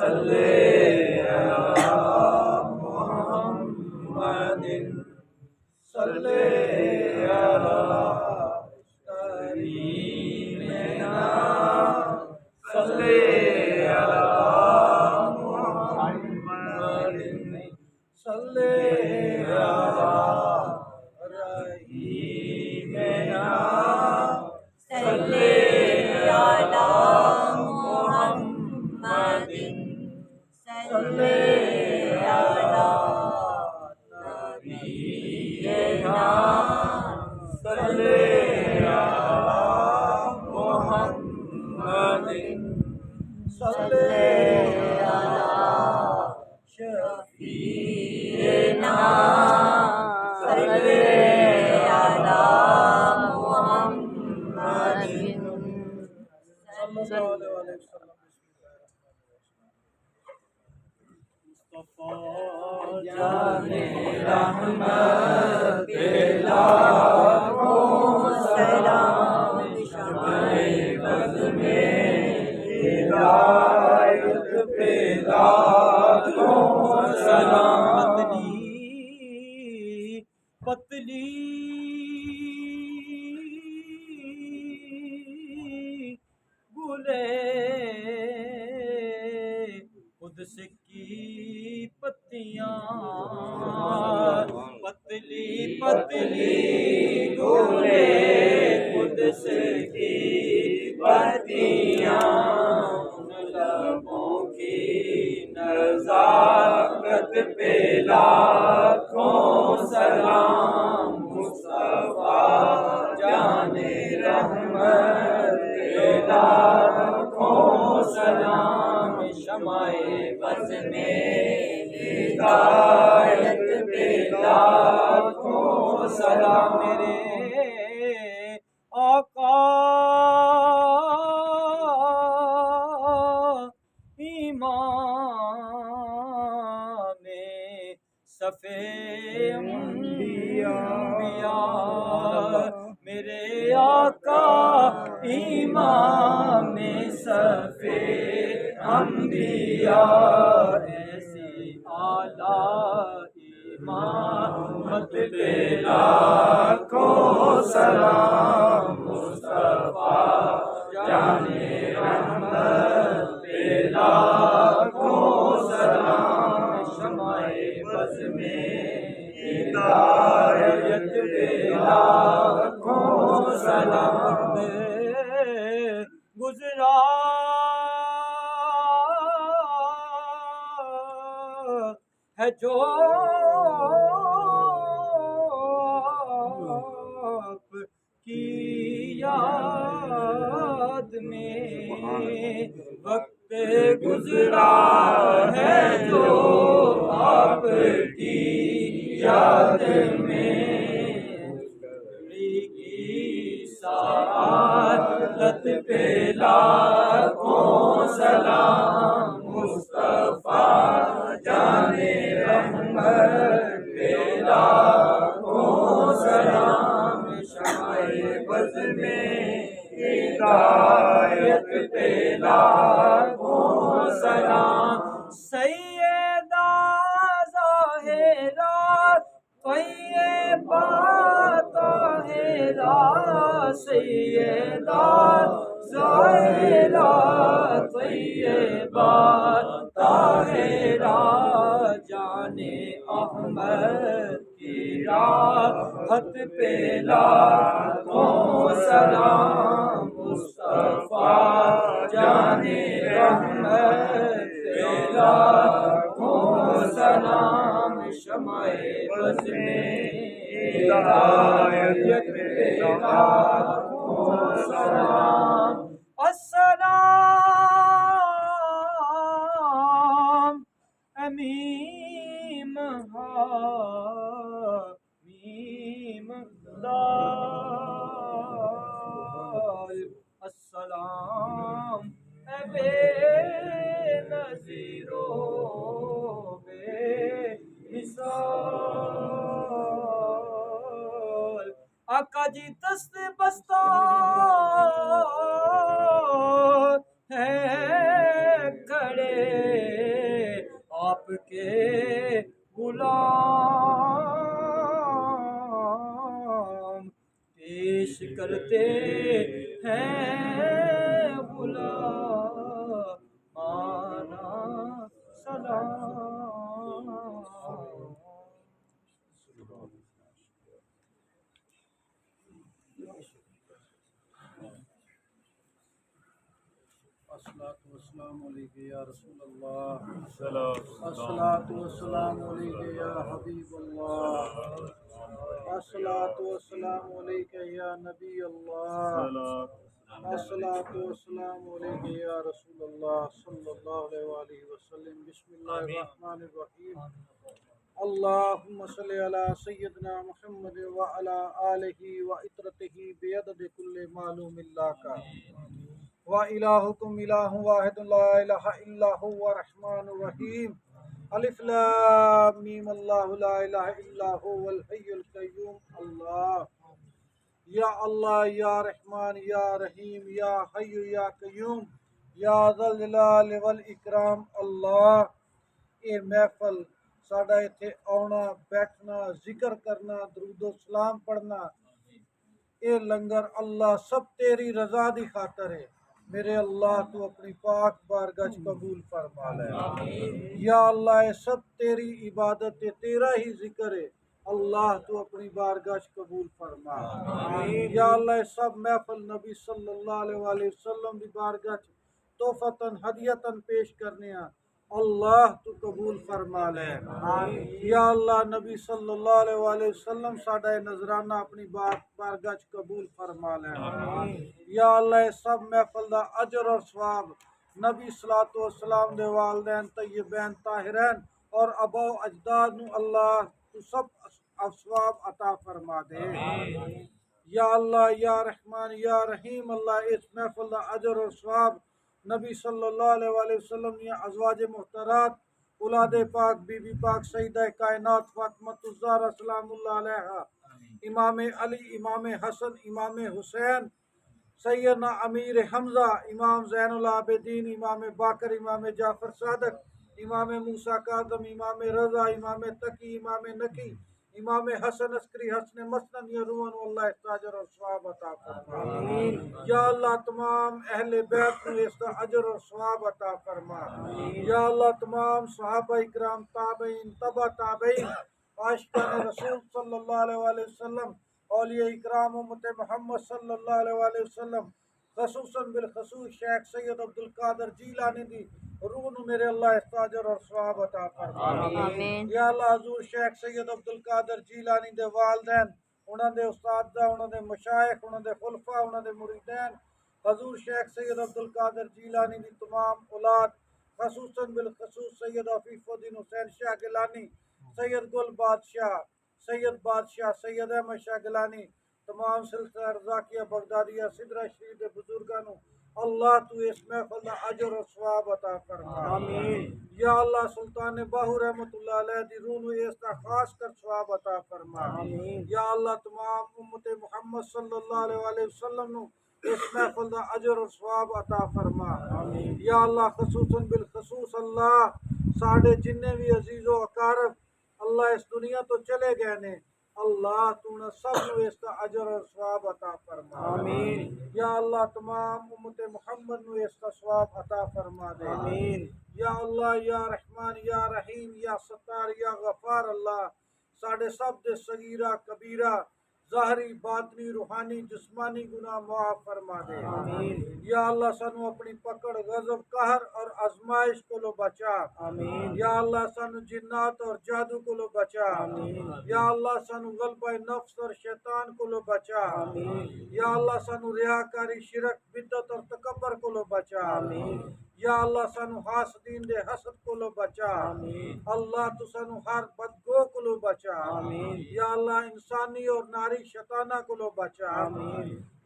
صلی علی محمد صلی علی کریمنا صلی علی محمد صلی علی رحیمنا صلی علی محمد صلی علی نبینا صلی علی محمد صلی علی شفیعنا صلی علی محمد صلی اللہ علیہ وسلم. مصطفیٰ جان رحمت لاکھوں سلام شمع بز میں ہدایت پہ لاکھوں سلام پتلی گلے قدس کی پتیاں پتلی پتلی گلے قدس کی پتیاں لبوں کی نزاکت پہ لاکھوں سلام مصطفیٰ جان رحمت پہ لاکھوں سلام شمع بز میں ہدایت پہ لاکھوں سلام میرے آقا امام صفِ انبیاء میرے آقا امام صفِ انبیاء ایسی اعلیٰ امامت پہ لاکھوں سلام مصطفیٰ جان رحمت پہ لاکھوں سلام شمع بز میں ہدایت پہ لاکھوں سلام گزرا ہے جو آپ کی یاد میں وقت گزرا ہے جو آپ کی یاد میں سعادت پہ لاکھوں سلام مصطفیٰ جان رحمت پہ لاکھوں سلام شمع بز میں ہدایت پہ لاکھوں سلام سیدہ ظاہرہ طیبہ طاہرہ سیدہ ظاہرہ طیبہ طاہرہ جان احمد کی راحت پہ لاکھوں سلام مصطفیٰ جان رحمت پہ لاکھوں سلام شمع بز میں ہدایت پہ لاکھوں سلام السلام امیم حامیم دال السلام بے نظیر و بے مثال آقا جی دست بستہ ہے کھڑے کے غلام پیش کرتے ہیں غلامانہ سلام. الصلاۃ والسلام علیک یا رسول اللہ. صلاۃ الصلاۃ والسلام علیک یا حبیب اللہ. الصلاۃ والسلام علیک یا نبی اللہ. الصلاۃ والسلام علیک یا رسول اللہ صلی اللہ علیہ وآلہ وسلم. بسم اللہ الرحمن الرحیم. اللہم صلی علی سیدنا محمد وعلی آلہ وعطرتہ بعدد کل معلوم لک. وَإِلَٰهُكُمْ إِلَٰهٌ وَاحِدٌ لَا إِلَٰهَ إِلَّا هُوَ الرَّحْمَٰنُ الرَّحِيمُ. الف لام میم اللہ لا الہ الا هو الحی القیوم. اللہ یا اللہ یا رحمان یا رحیم یا حی یا قیوم یا ذا الجلال والاکرام. اللہ اے محفل ساڈا ایتھے آنا بیٹھنا ذکر کرنا درود و سلام پڑھنا اے لنگر اللہ سب تیری رضا دی خاطر ہے. میرے اللہ تو اپنی پاک بارگاہ قبول فرما لے. یا اللہ اے سب تیری عبادت ہے تیرا ہی ذکر ہے. اللہ تو اپنی بارگاہ قبول فرما. یا اللہ اے سب محفل نبی صلی اللہ علیہ وآلہ وسلم دی بارگاہ تحفتاً ہدیتاً پیش کرنے ہیں. اللہ تو قبول فرما لے. یا اللہ نبی صلی اللہ علیہ وآلہ وسلم ساڈا نذرانہ اپنی بارگاہ قبول فرما لے. یا اللہ سب محفل دا اجر اور ثواب نبی صلاۃ والسلام دے والدین طیبین طاہرین اور آباء و اجداد نو اللہ تو سب ثواب عطا فرما دے. یا اللہ یا رحمان یا رحیم. اللہ اس محفل دا اجر اور ثواب نبی صلی اللہ علیہ وآلہ وسلم یا ازواج محترات اولاد پاک بی بی پاک سیدہ کائنات فاطمہ الزہرا سلام اللہ علیہا امام علی امام حسن امام حسین سیدنا امیر حمزہ امام زین العابدین امام باقر امام جعفر صادق امام موسیٰ کاظم امام رضا امام تقی امام نقی امام حسن عسکری حسن مسند یروان واللہ اجر اور ثواب عطا فرما. یا اللہ تمام اہل بیت کو اس کا اجر اور ثواب عطا فرما. یا اللہ تمام صحابہ اکرام تابعین تبع تابعین عاشقان رسول صلی اللہ علیہ وآلہ وسلم اولیاء اکرام امت محمد صلی اللہ علیہ وآلہ وسلم خصوصاً بالخصوص شیخ سید عبدالقادر جیلانی دی روح نو میرے اللہ استاجر اور ثواب عطا فرما. یا اللہ حضور شیخ سید عبدالقادر جیلانی دے والدین انہاں دے استادہ انہاں دے مشائخ انہاں دے خلفاء انہاں دے مریدین حضور شیخ سید عبدالقادر جیلانی دی تمام اولاد خصوصاً بالخصوص سید عفیف الدین حسین شاہ گیلانی سید گل بادشاہ سید احمد شاہ گیلانی تمام سلسلہ رضاکیہ بغدادیہ سدرہ شریف دے بزرگانوں اللہ تو اس محفل دا اجر و ثواب عطا فرما. یا اللہ سلطان باہو رحمت اللہ علیہ دی روح نو اس دا خاص کر ثواب عطا فرما. یا اللہ تمام امت محمد صلی اللہ علیہ وآلہ وسلم نو اس محفل دا اجر و ثواب عطا فرما. یا اللہ خصوصاً بالخصوص اللہ ساڑھے جننے بھی عزیز و اقارب اللہ اس دنیا تو چلے گئے نے اللہ تو نے سب نو اس کا اجر اور ثواب عطا فرما. یا اللہ تمام امت محمد نو اس کا ثواب عطا فرما دے. یا اللہ یا رحمان یا رحیم یا ستار یا غفار. اللہ ساڑھے سب دے صغیرہ کبیرہ ظاہری باطنی روحانی جسمانی گناہ معاف فرما دے. یا اللہ سانو اپنی پکڑ غضب قہر اور آزمائش کو لو بچا. یا اللہ سانو جنات اور جادو کو لو بچا. یا اللہ سانو غلبہ نفس اور شیطان کو لو بچا. یا اللہ سانو ریاکاری شرک بدعت اور تکبر کو لو بچا. یا اللہ سانو حاسدین دے حسد کو لو بچا. اللہ تو سانو ہر بدگو کو لو بچا. یا اللہ انسانی اور ناری شیطانہ کو لو بچا.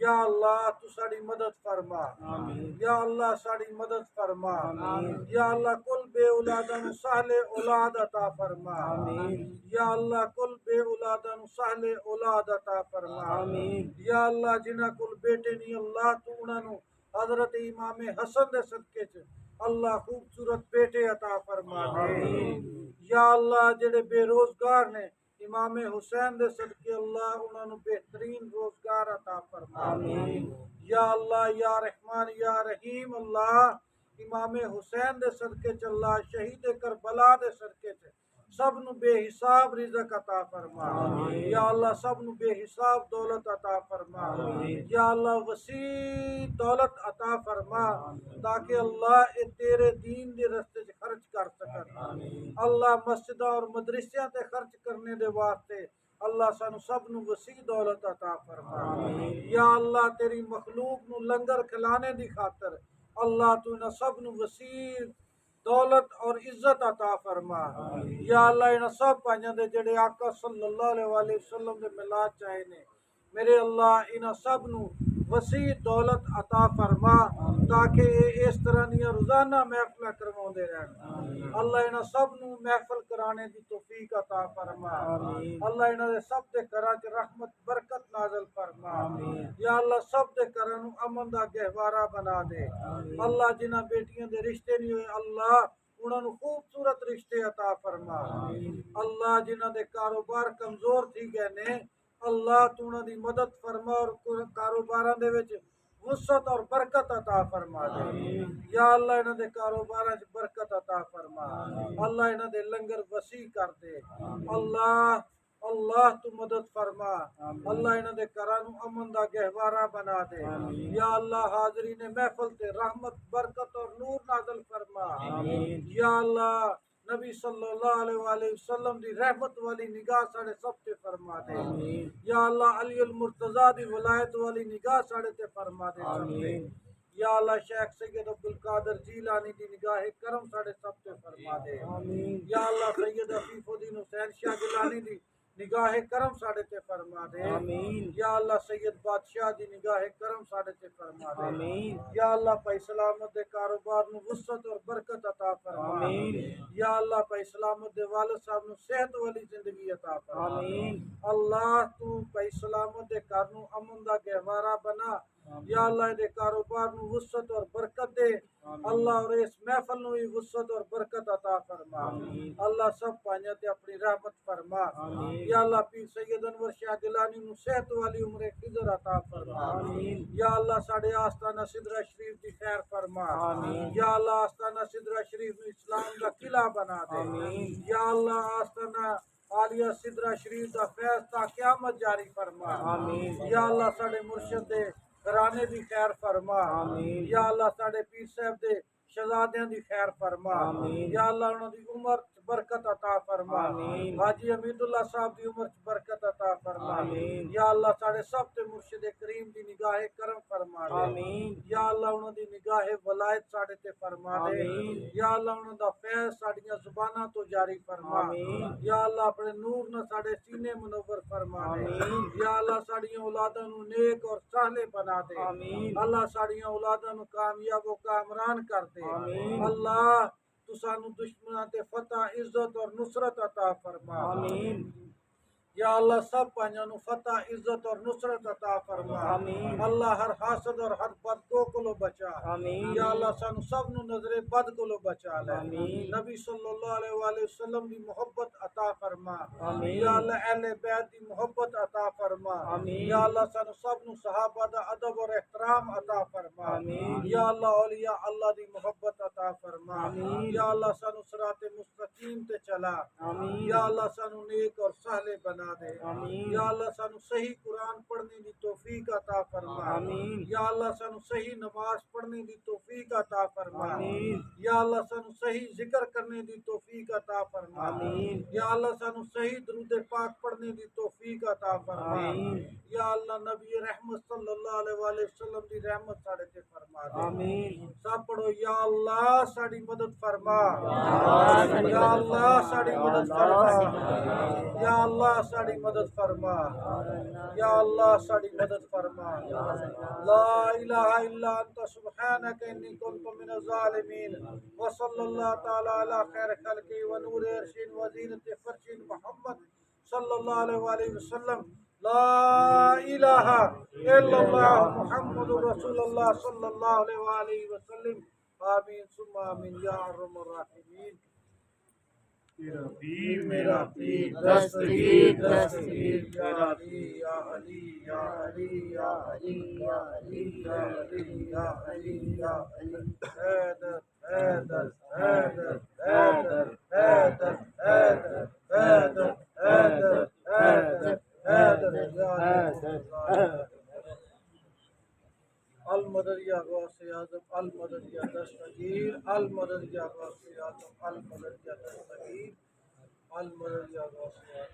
یا اللہ تو ساڑی مدد فرما. یا اللہ ساڑی مدد فرما. یا اللہ کل بے اولادن سہل اولاد عطا فرما. یا اللہ کل بے اولادن سہل اولاد عطا فرما. یا اللہ جنہ کل بیٹے نہیں اللہ تو انہوں حضرت امام حسن دے صدقے اللہ خوبصورت بیٹے عطا فرما دے یا اللہ جڑے بے روزگار نے امام حسین دے صدقے اللہ انہوں نے بہترین روزگار عطا فرما یا اللہ یا رحمان یا رحیم اللہ امام حسین دے صدقے چ اللہ شہید کربلا دے صدقے چ سب نو بے حساب رزق عطا فرما یا اللہ سب نو بے حساب دولت عطا فرما یا اللہ وسیع دولت عطا فرما تاکہ اللہ اے تیرے دین دے رستے چ خرچ کر سکن اللہ مسجداں اور مدرسیاں تے خرچ کرنے دے واسطے اللہ سانو سب نو وسیع دولت عطا فرما یا اللہ تیری مخلوق نو لنگر کھلانے دی خاطر اللہ تو انہاں سب نو وسیع دولت اور عزت عطا فرما یا اللہ انہاں سب پانیاں دے جڑے آقا صلی اللہ علیہ وآلہ وسلم دے میلاد چاہے نے میرے اللہ انہاں سب نو وسیع دولت عطا فرما تاکہ یہ اس طرح دیا روزانہ محفل کرواؤندے رہن اللہ انہاں سب نو محفل کرانے دی توفیق عطا فرما اللہ انہاں دے سب دے گھراں چ رحمت برکت نازل فرما یا اللہ سب دے گھراں نو امن دا گہوارہ بنا دے اللہ جنہاں بیٹیاں دے رشتے نہیں ہوئے اللہ انہاں نو خوبصورت رشتے عطا فرما اللہ جنہاں دے کاروبار کمزور تھی گئے نے اللہ تو انہاں دی مدد فرما اور کاروباراں دے وچ وسعت اور برکت عطا فرما دے یا اللہ انہاں دے کاروباراں وچ برکت عطا فرما اللہ انہاں دے لنگر وسیع کر دے اللہ اللہ تو مدد فرما اللہ انہاں دے گھراں نو امن دا گہوارہ بنا دے یا اللہ حاضرین محفل تے رحمت برکت اور نور نازل فرما یا اللہ نبی صلی اللہ علیہ وآلہ وسلم دی رحمت والی نگاہ ساڑے سب تے فرما دے یا اللہ علی المرتضیٰ دی ولایت والی نگاہ ساڑے تے فرما دے سب تے یا اللہ شیخ سید عبدالقادر جیلانی دی نگاہ کرم ساڑے سب تے فرما دے یا اللہ سید عفیف الدین حسین شاہ گیلانی دی نگاہ کرم ساڑے تے فرما دے یا اللہ سید بادشاہ دی نگاہ کرم ساڑے تے فرما دے یا اللہ پائی سلامت دے کاروبار نو وسعت اور برکت عطا فرما یا اللہ پائی سلامت دے والد صاحب نو صحت والی زندگی عطا فرما اللہ تو پائی سلامت دے گھر نو امن دا گہوارہ بنا یا اللہ دے کاروبار نو وسعت اور برکت دے اللہ اور اس محفل نو وسعت اور برکت عطا فرما اللہ سب پانیاں تے اپنی رحمت فرما یا اللہ پیر سید انور شاہ گیلانی نو صحت والی عمر خضر عطا فرما یا اللہ ساڑے آستانہ سدرہ شریف دی خیر فرما یا اللہ آستانہ سدرہ شریف نو اسلام دا قلعہ بنا دے یا اللہ آستانہ عالیہ سدرہ شریف دا فیض تا قیامت جاری فرما یا اللہ ساڑے مرشد دے گھرانے دی خیر فرما یا اللہ ساڑے پیر صاحب دے شہزادیاں دی خیر فرما یا اللہ انہاں دی عمر برکت عطا فرما حاجی حمید اللہ صاحب دی عمر برکت عطا فرما یا اللہ ساڑے سب تے مرشد کریم دی نگاہ کرم فرما دے یا اللہ انہاں دی نگاہ ولایت ساڑے تے فرما دے یا اللہ انہاں دا فیض ساڑیاں زباناں تو جاری فرما یا اللہ اپنے نور نہ ساڑے سینے منور فرما دے یا اللہ ساڑیاں اولاداں نو نیک اور صالح بنا دے اللہ ساڑیاں اولاداں نو کامیاب و کامران کر دے اللہ تو سانو دشمناں تے فتح عزت اور نصرت عطا فرما یا اللہ سب پانیاں نو فتح عزت اور نصرت عطا فرما اللہ ہر حاسد اور ہر بدگو کو لو بچا یا اللہ سانو سب نو نظر بد کو لو بچا لے نبی صلی اللہ علیہ وآلہ وسلم دی محبت عطا فرما یا اللہ اہل بیت دی محبت عطا فرما یا اللہ سانو سب نو صحابہ دا ادب اور احترام عطا فرما یا اللہ اولیاء اللہ دی محبت عطا فرما یا اللہ سانو صراط مستقیم تے چلا یا اللہ سانو نیک اور صالح بنا دے یا اللہ سانو صحیح قرآن پڑھنے دی توفیق عطا فرما یا اللہ سانو صحیح نماز پڑھنے دی توفیق عطا فرما یا اللہ سانو صحیح ذکر کرنے دی توفیق عطا فرما یا اللہ سانو صحیح درود پاک پڑھنے دی توفیق عطا فرما یا اللہ نبی رحمت صلی اللہ علیہ وآلہ وسلم دی رحمت ساڑے تے فرما دے سب پڑھو یا اللہ ساڑی مدد فرما یا اللہ ساڑی مدد فرما یا اللہ ساڑی مدد فرما یا اللہ ساڑی مدد فرما لا الہ الا انت سبحانک انی کنت من الظالمین وصلی اللہ تعالی علی خیر خلق و نور عرش و زینت فرش محمد صلی اللہ علیہ وآلہ وسلم لا الہ الا اللہ محمد رسول اللہ صلی اللہ علیہ وآلہ وسلم آمین ثم آمین یا ارحم الراحمین میرا پیر دستگیر دستگیر یا علی یا علی یا علی یا علی یا علی یا علی یا علی یا علی حیدر حیدر حیدر حیدر حیدر حیدر حیدر حیدر حیدر حیدر یا علی المدد یا غوث اعظم المدد یا دستگیر المدد یا غوث اعظم المدد یا دستگیر المدد یا غوث اعظم